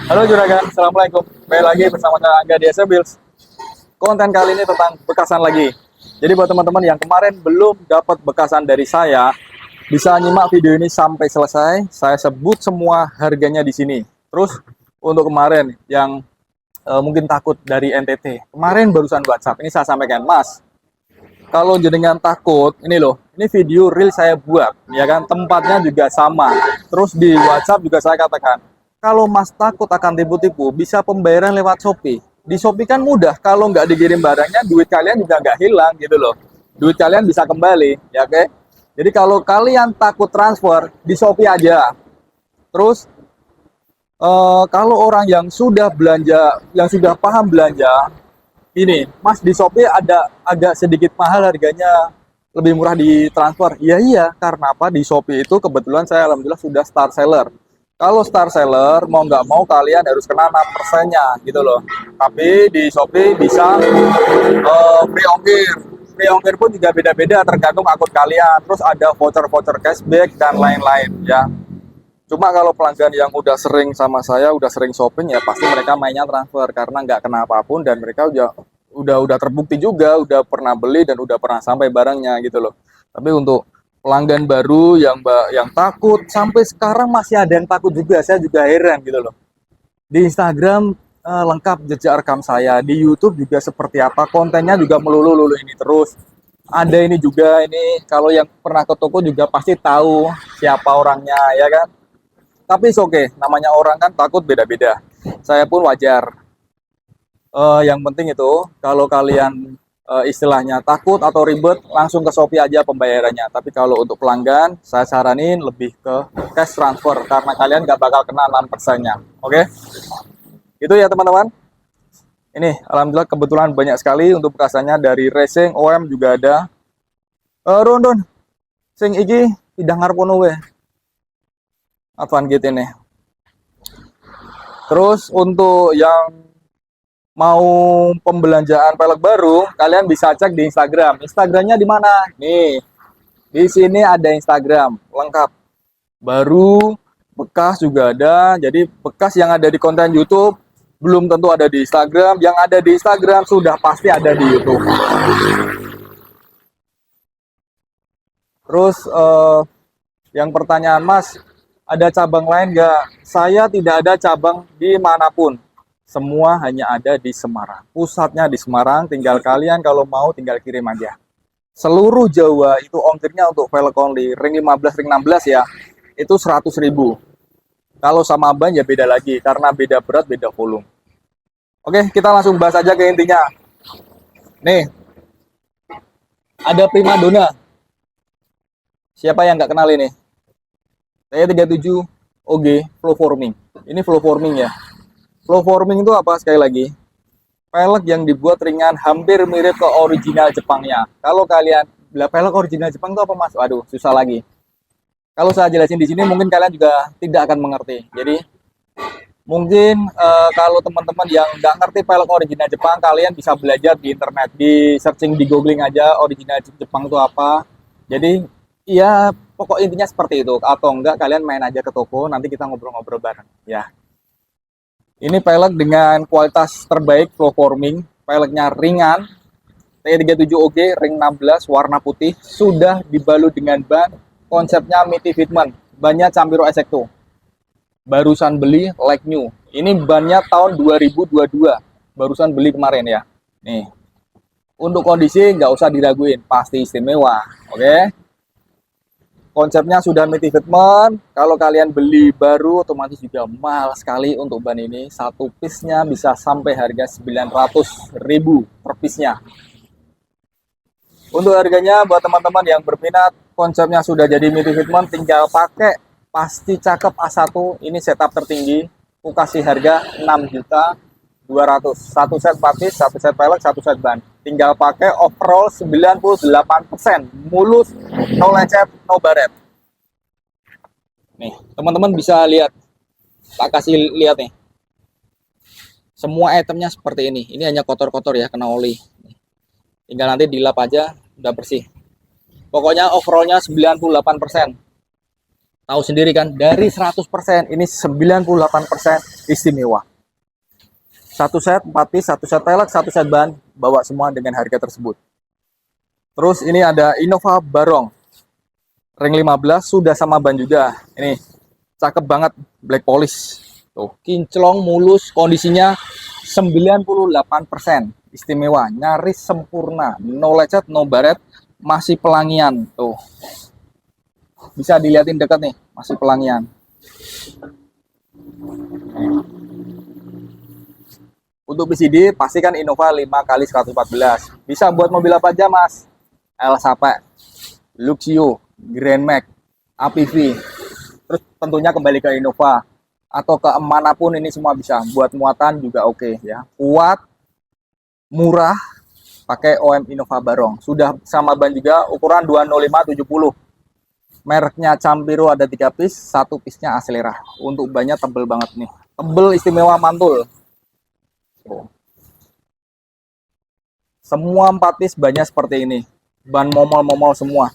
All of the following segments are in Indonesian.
Halo Juragan, Assalamualaikum. Kembali lagi bersama saya Angga di SA Builds. Konten kali ini tentang bekasan lagi. Jadi buat teman-teman yang kemarin belum dapat bekasan dari saya, bisa nyimak video ini sampai selesai. Saya sebut semua harganya di sini. Terus untuk kemarin yang mungkin takut dari NTT, kemarin barusan WhatsApp, ini saya sampaikan, Mas, kalau jenengan takut, ini loh, ini video real saya buat, ya kan, tempatnya juga sama. Terus di WhatsApp juga saya katakan, kalau Mas takut akan tipu-tipu, bisa pembayaran lewat Shopee. Di Shopee kan mudah, kalau nggak dikirim barangnya, duit kalian juga nggak hilang gitu loh. Duit kalian bisa kembali, ya oke? Jadi kalau kalian takut transfer, di Shopee aja. Terus kalau orang yang sudah belanja, yang sudah paham belanja, ini, Mas, di Shopee ada agak sedikit mahal harganya, lebih murah di transfer. Iya, iya, karena apa? Di Shopee itu kebetulan saya alhamdulillah sudah star seller. Kalau star seller, mau nggak mau kalian harus kena 6%-nya gitu loh. Tapi di Shopee bisa free ongkir. Free ongkir pun juga beda-beda tergantung akun kalian. Terus ada voucher-voucher cashback dan lain-lain ya. Cuma kalau pelanggan yang udah sering sama saya, udah sering shopping ya pasti mereka mainnya transfer karena nggak kena apapun dan mereka udah terbukti juga, udah pernah beli dan udah pernah sampai barangnya gitu loh. Tapi untuk pelanggan baru yang takut sampai sekarang masih ada yang takut juga, saya juga heran gitu loh. Di Instagram lengkap jejak rekam saya, di YouTube juga seperti apa, kontennya juga melulu-lulu ini terus. Ada ini juga ini kalau yang pernah ke toko juga pasti tahu siapa orangnya ya kan. Tapi oke, namanya orang kan takut beda-beda. Saya pun wajar. Yang penting itu kalau kalian istilahnya takut atau ribet, langsung ke Shopee aja pembayarannya. Tapi kalau untuk pelanggan, saya saranin lebih ke cash transfer karena kalian nggak bakal kena 6%-nya. Oke? Itu ya teman-teman. Ini alhamdulillah kebetulan banyak sekali untuk bekasannya dari racing, OM juga ada. Rondon, sing iki tidak ngarpono we. Apaan gitu nih. Terus untuk yang mau pembelanjaan pelek baru, kalian bisa cek di Instagram. Instagramnya di mana? Nih, di sini ada Instagram lengkap. Baru, bekas juga ada. Jadi bekas yang ada di konten YouTube belum tentu ada di Instagram. Yang ada di Instagram sudah pasti ada di YouTube. Terus yang pertanyaan Mas, ada cabang lain nggak? Saya tidak ada cabang di manapun. Semua hanya ada di Semarang. Pusatnya di Semarang, tinggal kalian kalau mau tinggal kirim aja. Seluruh Jawa itu ongkirnya untuk velg only, ring 15, ring 16 ya, itu 100.000. Kalau sama ban ya beda lagi, karena beda berat, beda volume. Oke, kita langsung bahas aja ke intinya. Nih, ada Primadona. Siapa yang nggak kenal ini? Saya 37 OG flow forming. Ini flow forming ya. Flow forming itu apa? Sekali lagi, pelek yang dibuat ringan hampir mirip ke original Jepangnya. Kalau kalian bilang pelek original Jepang itu apa Mas? Aduh, susah lagi. Kalau saya jelasin di sini mungkin kalian juga tidak akan mengerti. Jadi mungkin kalau teman-teman yang nggak ngerti pelek original Jepang, kalian bisa belajar di internet, di searching di googling aja original Jepang itu apa. Jadi ya pokok intinya seperti itu. Atau enggak kalian main aja ke toko, nanti kita ngobrol-ngobrol bareng. Ya. Ini pelek dengan kualitas terbaik flow forming, peleknya ringan, T37OG ring 16 warna putih, sudah dibalut dengan ban, konsepnya Mitty Fitment, bannya Campiro Exacto. Barusan beli like new. Ini bannya tahun 2022, barusan beli kemarin ya. Nih, untuk kondisi nggak usah diraguin, pasti istimewa, oke? Konsepnya sudah Mitty Fitment. Kalau kalian beli baru otomatis juga mahal sekali untuk ban ini. Satu piece-nya bisa sampai harga 900.000 per piece-nya. Untuk harganya buat teman-teman yang berminat, konsepnya sudah jadi Mitty Fitment, tinggal pakai, pasti cakep A1. Ini setup tertinggi. Aku kasih harga 6.200.000. Satu set patis, satu set pelek, satu set ban. Tinggal pakai overall 98%. Mulus, no lecet, no baret. Nih, teman-teman bisa lihat. Tak kasih lihat nih. Semua itemnya seperti ini. Ini hanya kotor-kotor ya, kena oli. Tinggal nanti dilap aja, udah bersih. Pokoknya overallnya 98%. Tahu sendiri kan, dari 100% ini 98% istimewa. Satu set 4 piece, satu set pelek, satu set ban, bawa semua dengan harga tersebut. Terus ini ada Innova Barong. Ring 15 sudah sama ban juga. Ini cakep banget, black polish. Tuh, kinclong mulus, kondisinya 98%. Istimewa, nyaris sempurna, no lecet, no baret, masih pelangian. Tuh. Bisa dilihatin dekat nih, masih pelangian. Untuk PCD pastikan Innova 5x114. Bisa buat mobil apa aja, Mas? El Sape, Luxio, Grand Max, APV. Terus tentunya kembali ke Innova atau ke manapun ini semua bisa. Buat muatan juga oke ya. Kuat, murah, pakai OM Innova Barong. Sudah sama ban juga, ukuran 205/70. Mereknya Campiro, ada 3 piece, 1 piece-nya Acelera. Untuk bannya tebel banget nih. Tebel istimewa mantul. Semua 4 piece bannya seperti ini. Ban momol-momol semua.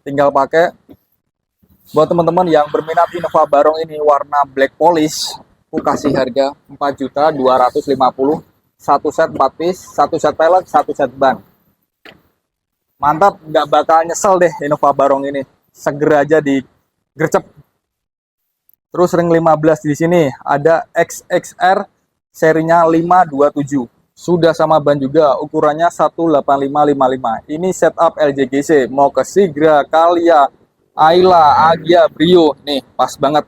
Tinggal pakai. Buat teman-teman yang berminat Innova Barong ini warna black polish, aku kasih harga 4.250.000. Satu set 4 piece, satu set pelek, satu set ban. Mantap, nggak bakal nyesel deh Innova Barong ini. Segera aja digercep. Terus ring 15 di sini ada XXR serinya 527. Sudah sama ban juga, ukurannya 18555. Ini setup LJGC, mau ke Sigra, Kalia, Ayla, Agia, Brio. Nih, pas banget.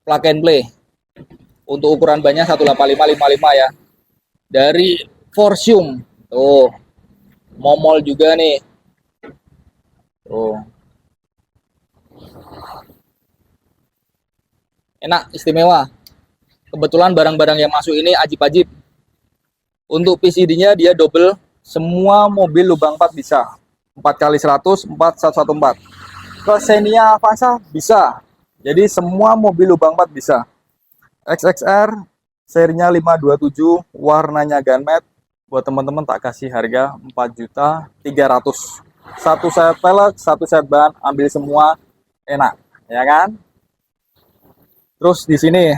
Plug and play. Untuk ukuran bannya 18555 ya. Dari Forsium. Tuh. Momol juga nih. Tuh. Enak, istimewa. Kebetulan barang-barang yang masuk ini ajib-ajib. Untuk PCD-nya dia double, semua mobil lubang 4 bisa. 4x100, 4114. Ke Xenia Avanza bisa. Jadi semua mobil lubang 4 bisa. XXR serinya 527, warnanya gunmetal. Buat teman-teman tak kasih harga 4.300.000. Satu set pelek, satu set ban, ambil semua, enak, ya kan? Terus di sini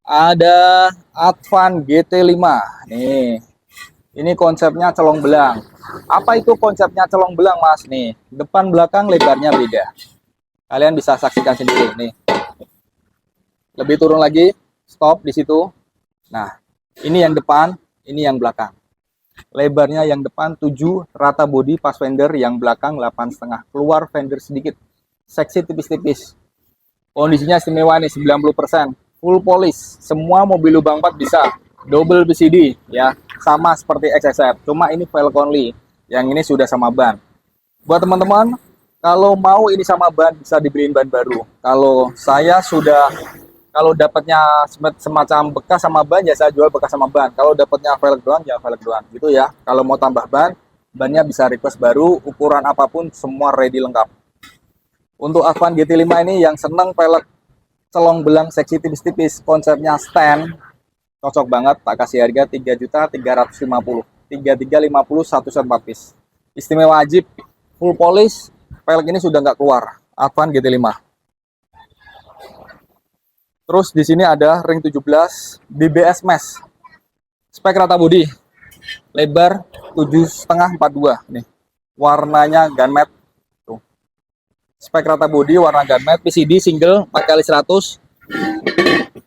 ada Advan GT5. Nih. Ini konsepnya celong belang. Apa itu konsepnya celong belang, Mas? Nih, depan belakang lebarnya beda. Kalian bisa saksikan sendiri nih. Lebih turun lagi, stop di situ. Nah, ini yang depan, ini yang belakang. Lebarnya yang depan 7, rata bodi pas fender, yang belakang 8,5. Keluar fender sedikit. Seksi tipis-tipis. Kondisinya istimewa nih, 90%. Full polish, semua mobil lubang 4 bisa. Double PCD ya, sama seperti XSR, cuma ini velg only. Yang ini sudah sama ban. Buat teman-teman, kalau mau ini sama ban bisa dibeliin ban baru. Kalau saya sudah, kalau dapatnya semacam bekas sama ban ya saya jual bekas sama ban. Kalau dapatnya velg doang ya velg doang gitu ya. Kalau mau tambah ban, bannya bisa request baru, ukuran apapun semua ready lengkap. Untuk Advan GT5 ini yang seneng velg celong belang seksi tipis-tipis, konsepnya stand, cocok banget, tak kasih harga 3.350.000. 3.350 satu set 4 piece. Istimewa wajib, full polish, velg ini sudah nggak keluar. Advan GT5. Terus di sini ada ring 17 BBS Mesh. Spek rata bodi. Lebar 7,5/42 nih. Warnanya gunmetal. Tuh. Spek rata bodi warna gunmetal, PCD single 4x100.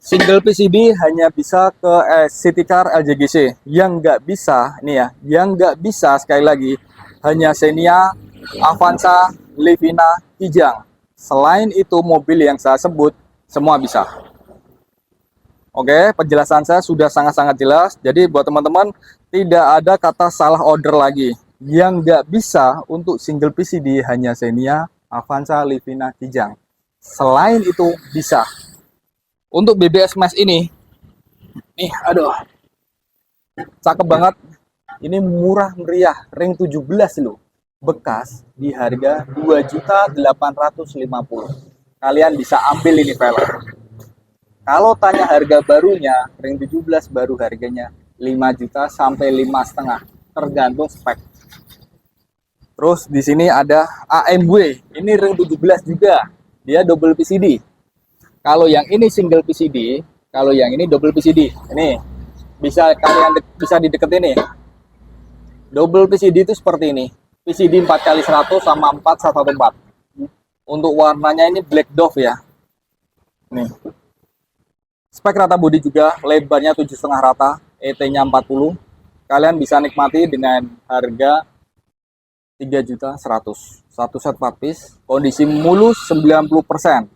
Single PCD hanya bisa ke City Car LJGC. Yang nggak bisa, nih ya, yang nggak bisa sekali lagi hanya Xenia, Avanza, Livina, Kijang. Selain itu mobil yang saya sebut semua bisa. Oke, penjelasan saya sudah sangat-sangat jelas. Jadi buat teman-teman tidak ada kata salah order lagi. Yang nggak bisa untuk single PCD hanya Xenia, Avanza, Livina, Kijang. Selain itu bisa. Untuk BBS Mesh ini, nih, aduh, cakep banget. Ini murah meriah, ring 17 loh. Bekas di harga 2.850.000. Kalian bisa ambil ini velg. Kalau tanya harga barunya, ring 17 baru harganya 5 juta sampai 5,5, tergantung spek. Terus di sini ada AMW, ini ring 17 juga. Dia double PCD. Kalau yang ini single PCD, kalau yang ini double PCD. Ini bisa kalian bisa dideketin nih. Double PCD itu seperti ini. PCD 4x100 sama 4 114. Untuk warnanya ini black dove ya. Nih. Spek rata bodi juga, lebarnya 7,5 rata, ET-nya 40. Kalian bisa nikmati dengan harga 3.100.000. Satu set 4 piece, kondisi mulus 90%.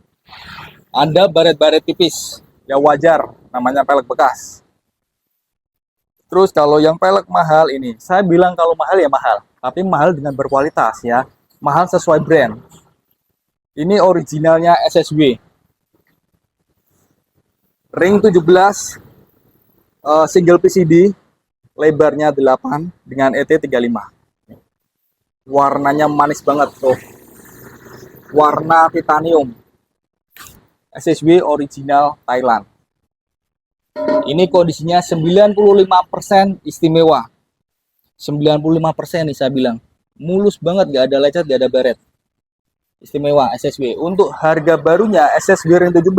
Ada baret-baret tipis, ya wajar, namanya pelek bekas. Terus kalau yang pelek mahal ini, saya bilang kalau mahal ya mahal, tapi mahal dengan berkualitas ya. Mahal sesuai brand. Ini originalnya SSW. Ring 17 single PCD, lebarnya 8 dengan ET 35. Warnanya manis banget tuh. Warna titanium. SSW original Thailand. Ini kondisinya 95% istimewa. 95% nih saya bilang. Mulus banget, gak ada lecet, gak ada baret. Istimewa SSW. Untuk harga barunya SSW ring 17,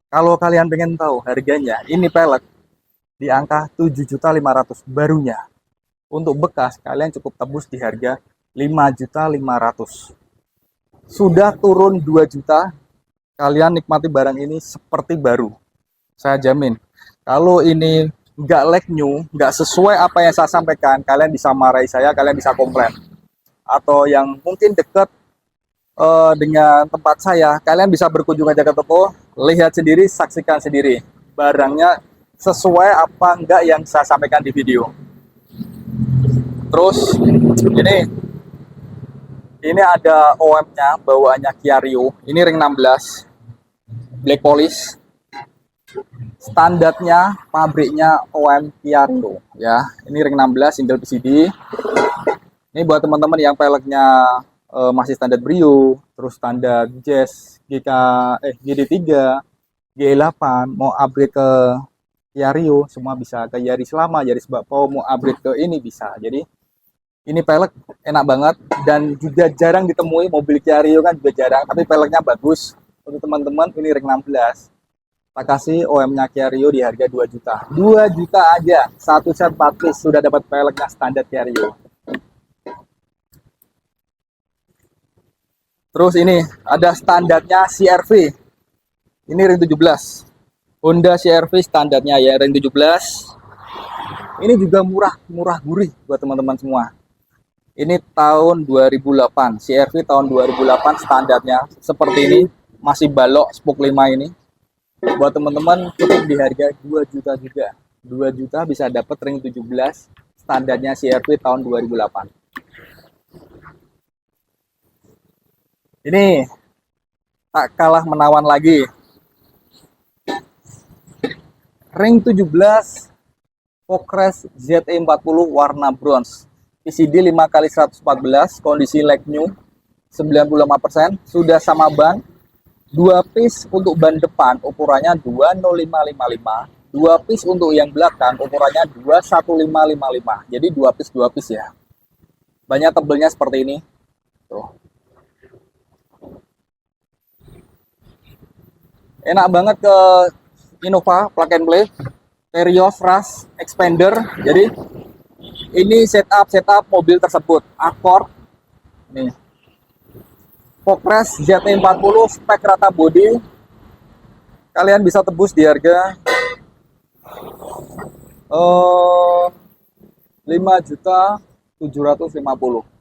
kalau kalian pengen tahu harganya, ini pelek di angka 7.500.000 barunya. Untuk bekas kalian cukup tebus di harga 5.500.000. Sudah turun 2 juta, kalian nikmati barang ini seperti baru. Saya jamin. Kalau ini nggak like new, nggak sesuai apa yang saya sampaikan, kalian bisa marahi saya, kalian bisa komplain. Atau yang mungkin dekat dengan tempat saya, kalian bisa berkunjung aja ke toko, lihat sendiri, saksikan sendiri. Barangnya sesuai apa enggak yang saya sampaikan di video. Terus ini ada OM-nya, bawaannya Kia Rio. Ini ring 16, black polish. Standarnya pabriknya OM Kia Rio ya. Ini ring 16 single PCD. Ini buat teman-teman yang peleknya masih standar Brio, terus standar Jazz, GD3, G8, mau upgrade ke Kia Rio, semua bisa. Ke Yaris lama, Yaris Bakpao, mau upgrade ke ini bisa. Jadi ini pelek enak banget dan juga jarang ditemui. Mobil Kia Rio kan juga jarang, tapi peleknya bagus. Untuk teman-teman ini ring 16. Tak kasih OM-nya Kia Rio di harga 2 juta. 2 juta aja. Satu set 4 piece sudah dapat peleknya standar Kia Rio. Terus ini ada standarnya CR-V. Ini ring 17. Honda CR-V standarnya ya ring 17. Ini juga murah gurih buat teman-teman semua. Ini tahun 2008, CR-V tahun 2008 standarnya seperti ini, masih balok spoke 5 ini. Buat teman-teman cukup di harga 2 juta juga. 2 juta bisa dapat ring 17 standarnya CR-V tahun 2008. Ini tak kalah menawan lagi. Ring 17 Focus ZE40 warna bronze. PCD 5x114, kondisi like new 95%, sudah sama ban. 2 piece untuk ban depan ukurannya 20555. 2 piece untuk yang belakang ukurannya 21555. Jadi 2 piece ya. Banyak tebelnya seperti ini. Tuh. Enak banget ke Innova plug and play. Terios, Rush, Expander. Jadi ini setup mobil tersebut. Accord. Nih. Focus ZE40 spek rata body. Kalian bisa tebus di harga 5.750.000.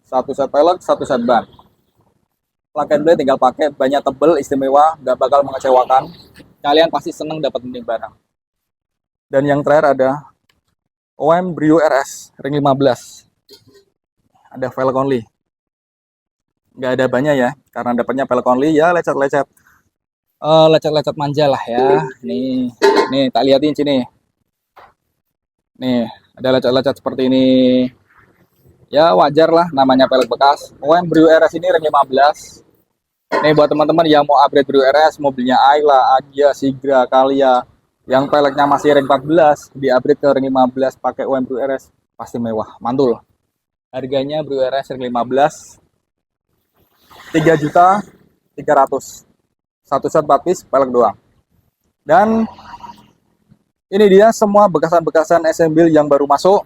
Satu set pelek, satu set ban. Plug and play tinggal pakai, banyak tebel, istimewa, nggak bakal mengecewakan. Kalian pasti seneng dapat mending barang. Dan yang terakhir ada OM Brio RS ring 15. Ada velg only. Nggak ada banyak ya, karena dapatnya velg only ya, lecet-lecet. Lecet-lecet manja lah ya. Nih tak liatin sini. Nih, ada lecet-lecet seperti ini. Ya wajar lah, namanya velg bekas. OM Brio RS ini ring 15. Nih buat teman-teman yang mau upgrade Brio RS, mobilnya Ayla, Agia, Sigra, Kalia, yang peleknya masih ring 14, di upgrade ke ring 15 pakai OM Brio RS, pasti mewah, mantul. Harganya Brewera seri 15, 3.300.000. Satu set 4 piece, pelek doang. Dan ini dia semua bekasan-bekasan SMB yang baru masuk.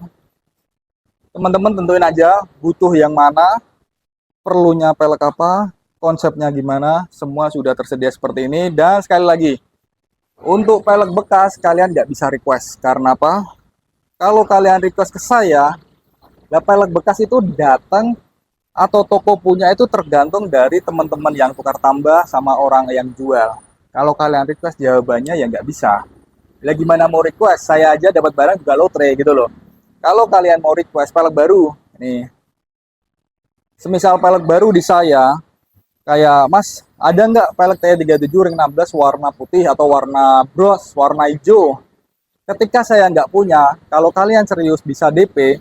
Teman-teman tentuin aja butuh yang mana, perlunya pelek apa, konsepnya gimana, semua sudah tersedia seperti ini. Dan sekali lagi, untuk pelek bekas kalian nggak bisa request. Karena apa? Kalau kalian request ke saya, ya pelek bekas itu datang atau toko punya itu tergantung dari teman-teman yang tukar tambah sama orang yang jual. Kalau kalian request jawabannya ya nggak bisa. Ya gimana mau request? Saya aja dapat barang juga lotre gitu loh. Kalau kalian mau request pelek baru, nih, semisal pelek baru di saya, kayak Mas, ada nggak pelek T37 ring 16 warna putih atau warna bros, warna hijau? Ketika saya nggak punya, kalau kalian serius bisa DP,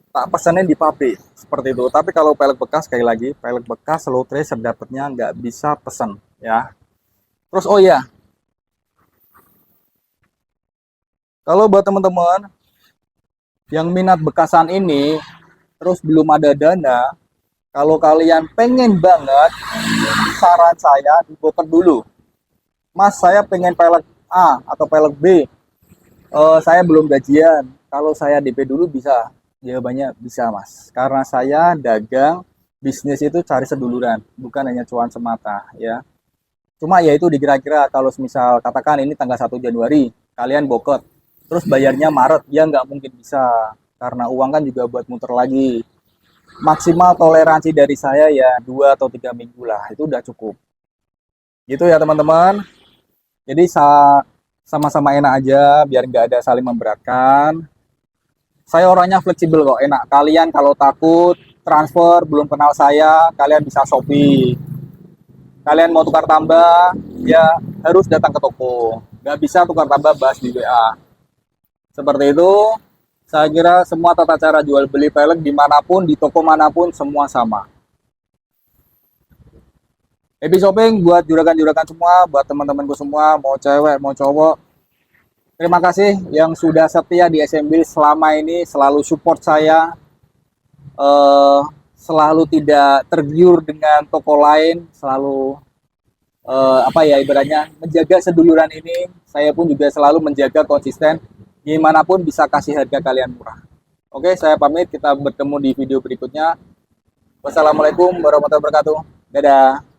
tak pesanin di pabrik seperti itu. Tapi kalau pelek bekas, sekali lagi, pelek bekas lotre sedapatnya nggak bisa pesan ya. Terus oh ya, kalau buat teman-teman yang minat bekasan ini, terus belum ada dana, kalau kalian pengen banget, saran saya diboker dulu. Mas, saya pengen pelek A atau pelek B. Saya belum gajian. Kalau saya DP dulu bisa? Jawabannya bisa, Mas. Karena saya dagang, bisnis itu cari seduluran, bukan hanya cuan semata, ya. Cuma ya itu dikira-kira kalau misal katakan ini tanggal 1 Januari, kalian boker, terus bayarnya Maret, ya nggak mungkin bisa. Karena uang kan juga buat muter lagi. Maksimal toleransi dari saya ya 2 atau 3 minggu lah, itu udah cukup. Gitu ya teman-teman. Jadi sama-sama enak aja, biar nggak ada saling memberatkan. Saya orangnya fleksibel kok, enak. Kalian kalau takut transfer belum kenal saya, kalian bisa Shopee. Kalian mau tukar tambah, ya harus datang ke toko. Nggak bisa tukar tambah bahas di WA. Seperti itu, saya kira semua tata cara jual beli pelek dimanapun, di toko manapun, semua sama. Happy shopping buat juragan-juragan semua, buat teman-temanku semua, mau cewek, mau cowok. Terima kasih yang sudah setia di SMB selama ini, selalu support saya, selalu tidak tergiur dengan toko lain, selalu apa ya ibaratnya menjaga seduluran ini. Saya pun juga selalu menjaga konsisten, gimana pun bisa kasih harga kalian murah. Oke, saya pamit, kita bertemu di video berikutnya. Wassalamualaikum warahmatullahi wabarakatuh. Dadah.